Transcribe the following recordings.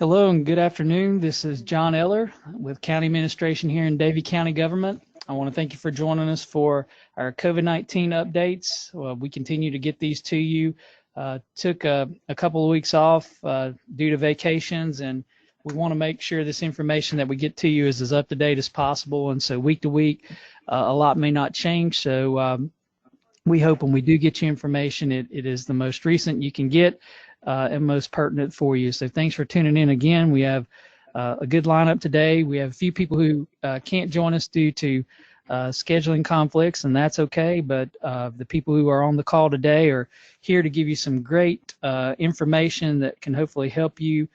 Hello and good afternoon. This is John Eller with County Administration here in Davie County Government. I want to thank you for joining us for our COVID-19 updates. We continue to get these to you. Took a couple of weeks off due to vacations, and we want to make sure this information that we get to you is as up to date as possible. And so week to week, a lot may not change. So we hope when we do get you information, it is the most recent you can get and most pertinent for you. So thanks for tuning in again. We have a good lineup today. We have a few people who can't join us due to scheduling conflicts, and that's okay. But the people who are on the call today are here to give you some great information that can hopefully help you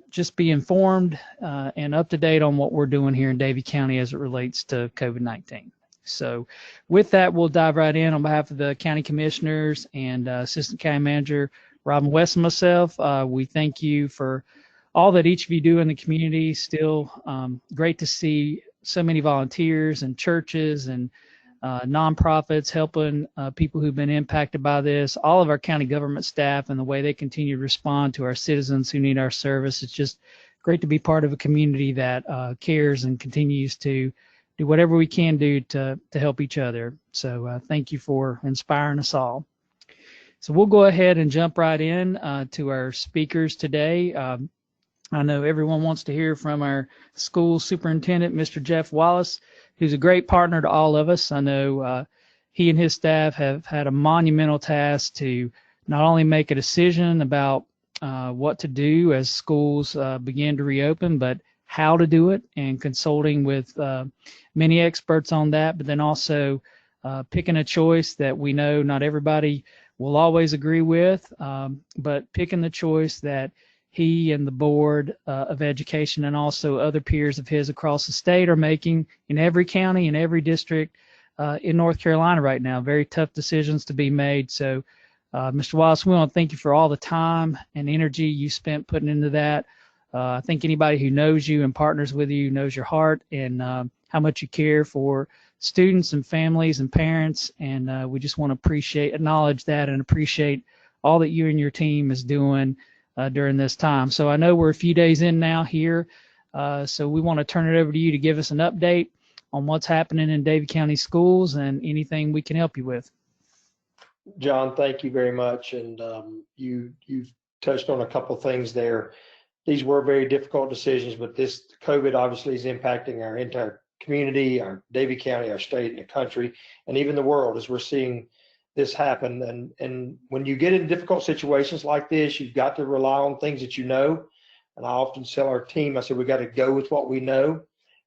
just be informed and up to date on what we're doing here in Davie County as it relates to COVID-19. So with that, we'll dive right in. On behalf of the county commissioners and Assistant County Manager Robin West and myself, we thank you for all that each of you do in the community. Still great to see so many volunteers and churches and nonprofits helping people who've been impacted by this, all of our county government staff and the way they continue to respond to our citizens who need our service. It's just great to be part of a community that cares and continues to do whatever we can do to help each other. So thank you for inspiring us all. So we'll go ahead and jump right in to our speakers today. I know everyone wants to hear from our school superintendent, Mr. Jeff Wallace, who's a great partner to all of us. I know he and his staff have had a monumental task to not only make a decision about what to do as schools begin to reopen, but how to do it, and consulting with many experts on that, but then also picking a choice that we know not everybody will always agree with, but picking the choice that he and the Board of Education and also other peers of his across the state are making in every county and every district in North Carolina right now. Very tough decisions to be made. So Mr. Wallace, we want to thank you for all the time and energy you spent putting into that. I think anybody who knows you and partners with you knows your heart and how much you care for students and families and parents, and we just want to acknowledge that and appreciate all that you and your team is doing during this time. So I know we're a few days in now here, so we want to turn it over to you to give us an update on what's happening in Davie County schools and anything we can help you with. John, thank you very much, and you've touched on a couple of things there. These were very difficult decisions, but this COVID obviously is impacting our entire community, our Davie County, our state, and the country, and even the world as we're seeing this happen. And when you get in difficult situations like this, you've got to rely on things that you know. And I often tell our team, I said, we got to go with what we know.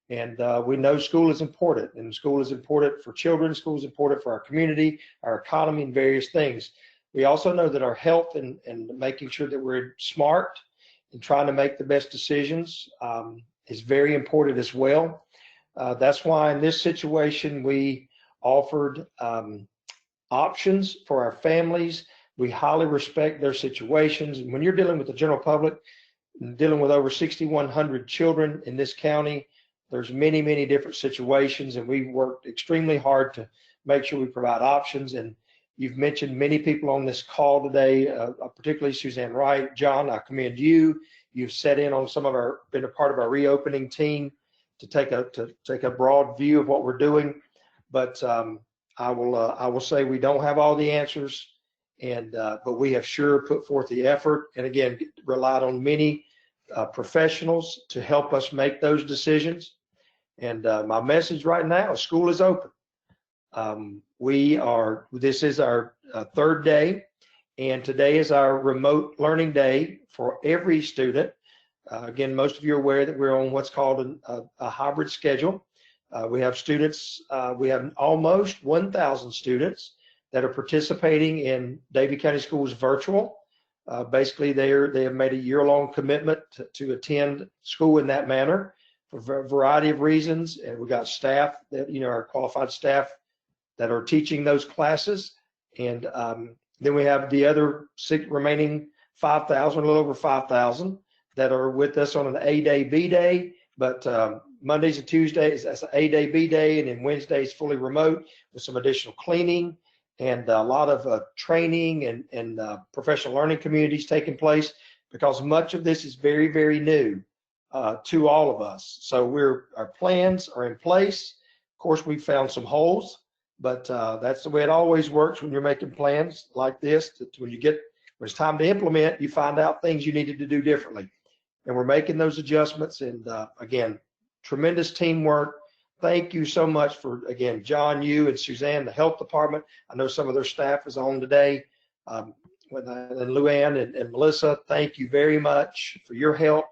And we know school is important, and school is important for children. School is important for our community, our economy, and various things. We also know that our health and making sure that we're smart and trying to make the best decisions is very important as well. That's why in this situation, we offered options for our families. We highly respect their situations. And when you're dealing with the general public, dealing with over 6,100 children in this county, there's many, many different situations, and we worked extremely hard to make sure we provide options. And you've mentioned many people on this call today, particularly Suzanne Wright. John, I commend you. You've set in on been a part of our reopening team to take a broad view of what we're doing. But I will say we don't have all the answers, but we have sure put forth the effort, and again relied on many professionals to help us make those decisions. And my message right now is school is open. This is our third day, and today is our remote learning day for every student. Again, most of you are aware that we're on what's called a hybrid schedule. We have students, we have almost 1,000 students that are participating in Davie County Schools virtual. Basically, they have made a year-long commitment to attend school in that manner for a variety of reasons. And we got staff that, our qualified staff that are teaching those classes. And then we have the other remaining 5,000, a little over 5,000 that are with us on an A-Day, B-Day. But Mondays and Tuesdays, that's an A-Day, B-Day, and then Wednesdays fully remote with some additional cleaning and a lot of training and professional learning communities taking place because much of this is very, very new to all of us. So our plans are in place. Of course, we found some holes, but that's the way it always works when you're making plans like this. That when it's time to implement, you find out things you needed to do differently. And we're making those adjustments. And again, tremendous teamwork. Thank you so much for, again, John, you and Suzanne, the health department. I know some of their staff is on today. And Luann and Melissa, thank you very much for your help.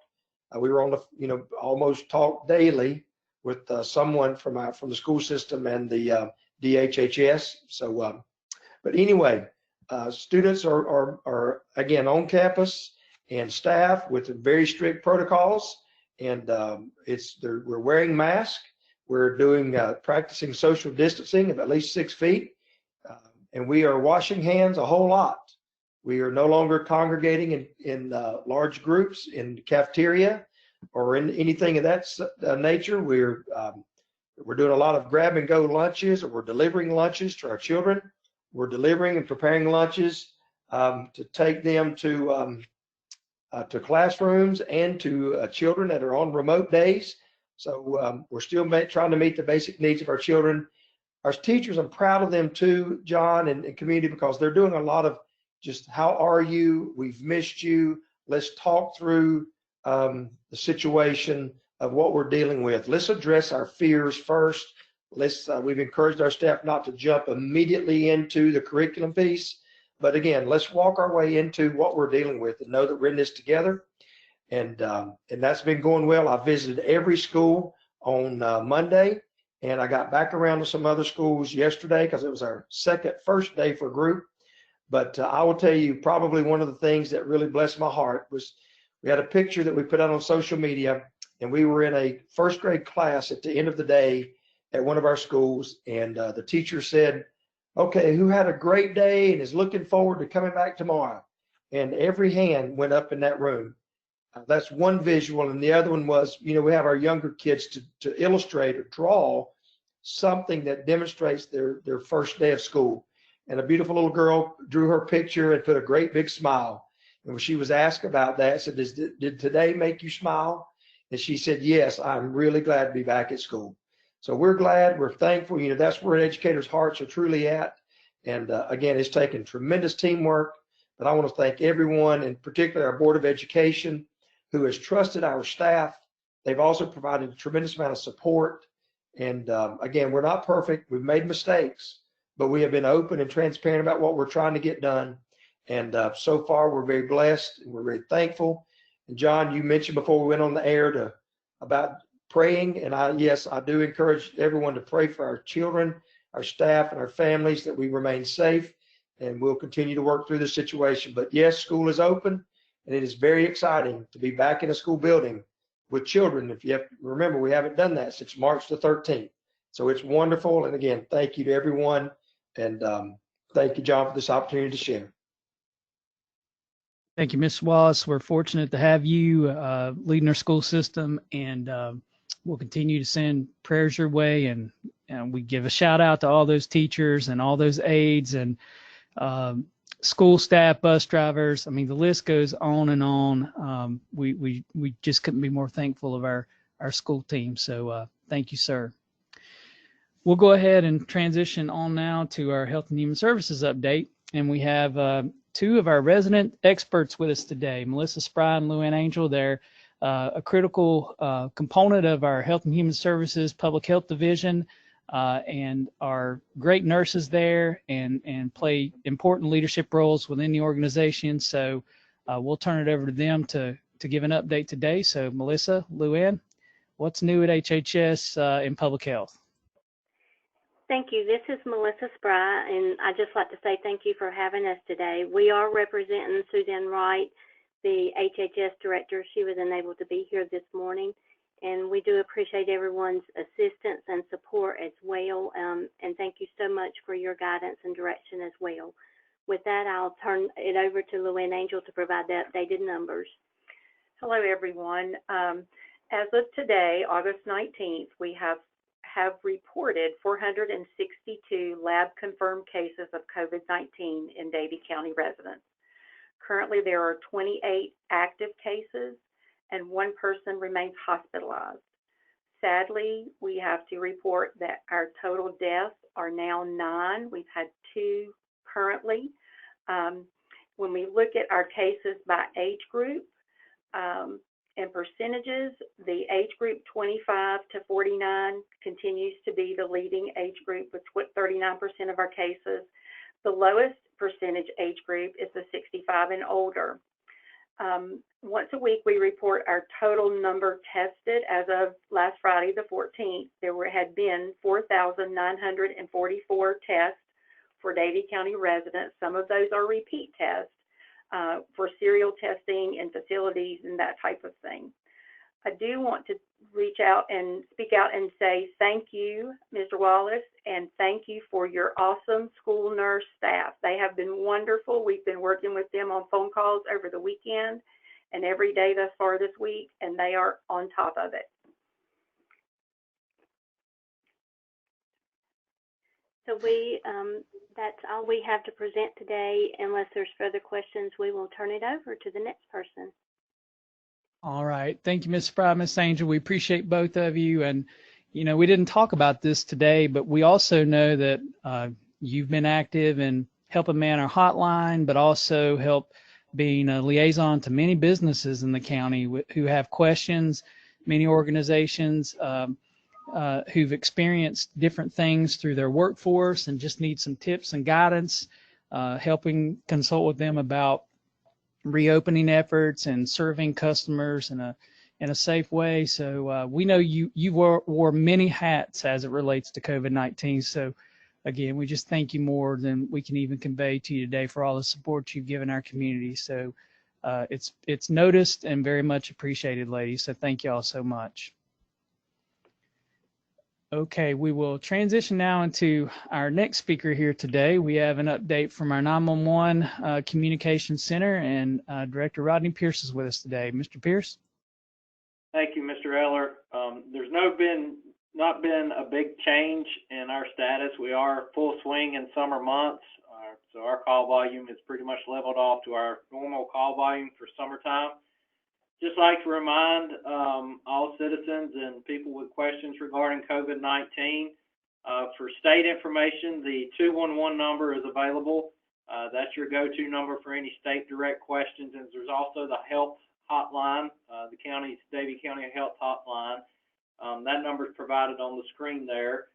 We were on the, almost talk daily with someone from the school system and the DHHS. So, but anyway, students are again on campus, and staff with very strict protocols, and we're wearing masks. We're doing practicing social distancing of at least 6 feet, and we are washing hands a whole lot. We are no longer congregating in large groups in the cafeteria or in anything of that nature. We're doing a lot of grab and go lunches, or we're delivering lunches to our children. We're delivering and preparing lunches to take them to classrooms and to children that are on remote days. So we're still trying to meet the basic needs of our children. Our teachers, I'm proud of them too, John, and community, because they're doing a lot of just, how are you? We've missed you. Let's talk through the situation of what we're dealing with. Let's address our fears first. We've encouraged our staff not to jump immediately into the curriculum piece, but again, let's walk our way into what we're dealing with and know that we're in this together. And that's been going well. I visited every school on Monday, and I got back around to some other schools yesterday because it was our first day for group. But I will tell you, probably one of the things that really blessed my heart was we had a picture that we put out on social media, and we were in a first grade class at the end of the day at one of our schools, and the teacher said, okay, who had a great day and is looking forward to coming back tomorrow? And every hand went up in that room. That's one visual. And the other one was, we have our younger kids to illustrate or draw something that demonstrates their first day of school. And a beautiful little girl drew her picture and put a great big smile. And when she was asked about that, said, did today make you smile? And she said, yes, I'm really glad to be back at school. So we're glad, we're thankful. That's where educators' hearts are truly at. And again, it's taken tremendous teamwork. But I want to thank everyone, and particularly our Board of Education, who has trusted our staff. They've also provided a tremendous amount of support. And again, we're not perfect. We've made mistakes, but we have been open and transparent about what we're trying to get done. And so far, we're very blessed and we're very thankful. And John, you mentioned before we went on the air about praying. And yes, I do encourage everyone to pray for our children, our staff, and our families, that we remain safe. And we'll continue to work through the situation. But yes, school is open, and it is very exciting to be back in a school building with children. If you have, remember, we haven't done that since March the 13th. So it's wonderful. And again, thank you to everyone. And thank you, John, for this opportunity to share. Thank you, Ms. Wallace. We're fortunate to have you leading our school system, and we'll continue to send prayers your way. And we give a shout out to all those teachers and all those aides and school staff, bus drivers. I mean, the list goes on and on. We just couldn't be more thankful of our school team. So thank you, sir. We'll go ahead and transition on now to our Health and Human Services update. And we have two of our resident experts with us today, Melissa Spry and Luann Angel. They're a critical component of our Health and Human Services Public Health Division, and are great nurses there and play important leadership roles within the organization. So we'll turn it over to them to give an update today. So Melissa, Luann, what's new at HHS in public health? Thank you. This is Melissa Spry, and I'd just like to say thank you for having us today. We are representing Suzanne Wright, the HHS director. She was unable to be here this morning, and we do appreciate everyone's assistance and support as well, and thank you so much for your guidance and direction as well. With that, I'll turn it over to Luann Angel to provide the updated numbers. Hello, everyone. As of today, August 19th, we have reported 462 lab-confirmed cases of COVID-19 in Davie County residents. Currently, there are 28 active cases and 1 person remains hospitalized. Sadly, we have to report that our total deaths are now 9. We've had 2 currently. When we look at our cases by age group and percentages, the age group 25 to 49 continues to be the leading age group with 39% of our cases. The lowest percentage age group is the 65 and older. Once a week, we report our total number tested. As of last Friday, the 14th, had been 4,944 tests for Davie County residents. Some of those are repeat tests for serial testing in facilities and that type of thing. I do want to reach out and speak out and say thank you, Mr. Wallace, and thank you for your awesome school nurse staff. They have been wonderful. We've been working with them on phone calls over the weekend and every day thus far this week, and they are on top of it. So that's all we have to present today. Unless there's further questions, we will turn it over to the next person. All right. Thank you, Ms. Spry, Ms. Angel. We appreciate both of you. And, you know, we didn't talk about this today, but we also know that you've been active in helping man our hotline, but also help being a liaison to many businesses in the county who have questions, many organizations who've experienced different things through their workforce and just need some tips and guidance, helping consult with them about reopening efforts and serving customers in a safe way. So we know you wore many hats as it relates to COVID-19. So again, we just thank you more than we can even convey to you today for all the support you've given our community. So it's noticed and very much appreciated, ladies. So thank you all so much. Okay, we will transition now into our next speaker here today. We have an update from our 911 Communications Center, and Director Rodney Pierce is with us today. Mr. Pierce? Thank you, Mr. Eller. There's not been a big change in our status. We are full swing in summer months, so our call volume is pretty much leveled off to our normal call volume for summertime. Just like to remind all citizens and people with questions regarding COVID-19, for state information, the 211 number is available. That's your go-to number for any state direct questions. And there's also the health hotline, the Davie County Health Hotline. That number is provided on the screen there.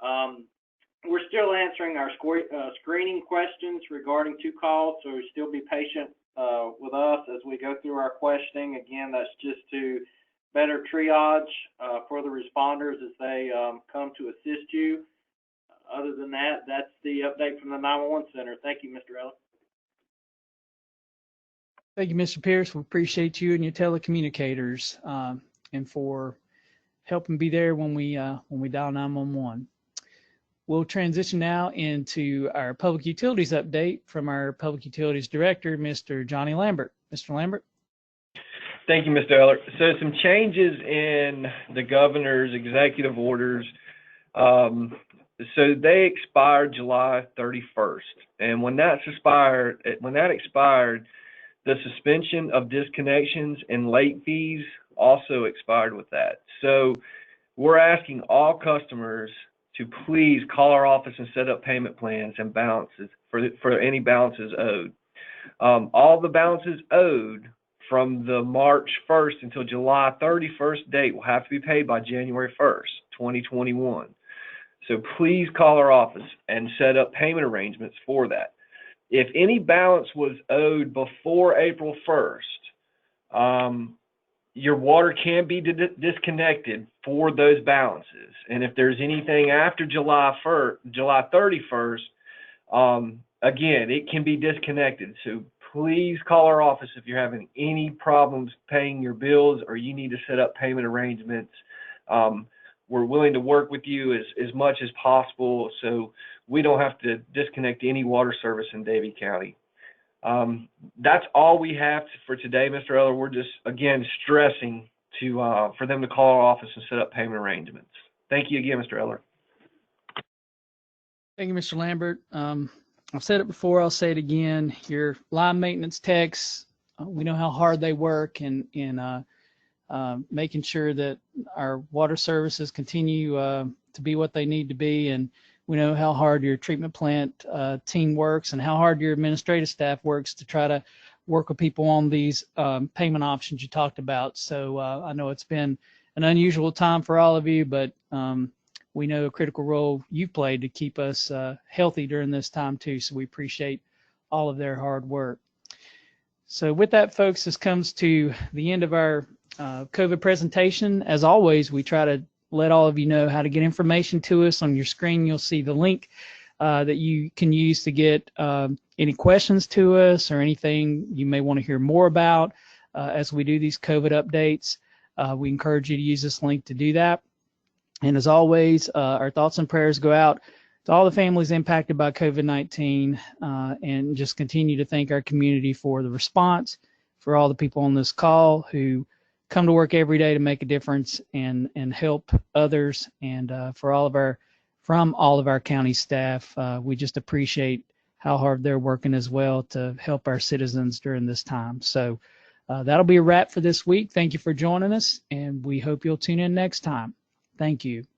We're still answering our screening questions regarding 2 calls, so still be patient with us as we go through our questioning. Again, that's just to better triage for the responders as they come to assist you. Other than that, that's the update from the 911 Center. Thank you, Mr. Eller. Thank you, Mr. Pierce. We appreciate you and your telecommunicators and for helping be there when we dial 911. We'll transition now into our public utilities update from our public utilities director, Mr. Johnny Lambert. Mr. Lambert. Thank you, Mr. Eller. So some changes in the governor's executive orders. So they expired July 31st. And when that expired, the suspension of disconnections and late fees also expired with that. So we're asking all customers to please call our office and set up payment plans and balances for any balances owed. All the balances owed from the March 1st until July 31st date will have to be paid by January 1st, 2021. So please call our office and set up payment arrangements for that. If any balance was owed before April 1st, your water can be disconnected for those balances. And if there's anything after July 31st, again, it can be disconnected. So please call our office if you're having any problems paying your bills or you need to set up payment arrangements. We're willing to work with you as much as possible so we don't have to disconnect any water service in Davie County. That's all we have for today, Mr. Eller. We're just, again, stressing for them to call our office and set up payment arrangements. Thank you again, Mr. Eller. Thank you, Mr. Lambert. I've said it before, I'll say it again. Your line maintenance techs, we know how hard they work in making sure that our water services continue to be what they need to be. And we know how hard your treatment plant team works and how hard your administrative staff works to try to work with people on these payment options you talked about. So I know it's been an unusual time for all of you, but we know a critical role you've played to keep us healthy during this time too. So we appreciate all of their hard work. So with that, folks, this comes to the end of our COVID presentation. As always, we try to let all of you know how to get information to us. On your screen, you'll see the link that you can use to get any questions to us or anything you may want to hear more about as we do these COVID updates. We encourage you to use this link to do that. And as always, our thoughts and prayers go out to all the families impacted by COVID-19 and just continue to thank our community for the response, for all the people on this call who come to work every day to make a difference and help others, and from all of our county staff. We just appreciate how hard they're working as well to help our citizens during this time. So that'll be a wrap for this week. Thank you for joining us, and we hope you'll tune in next time. Thank you.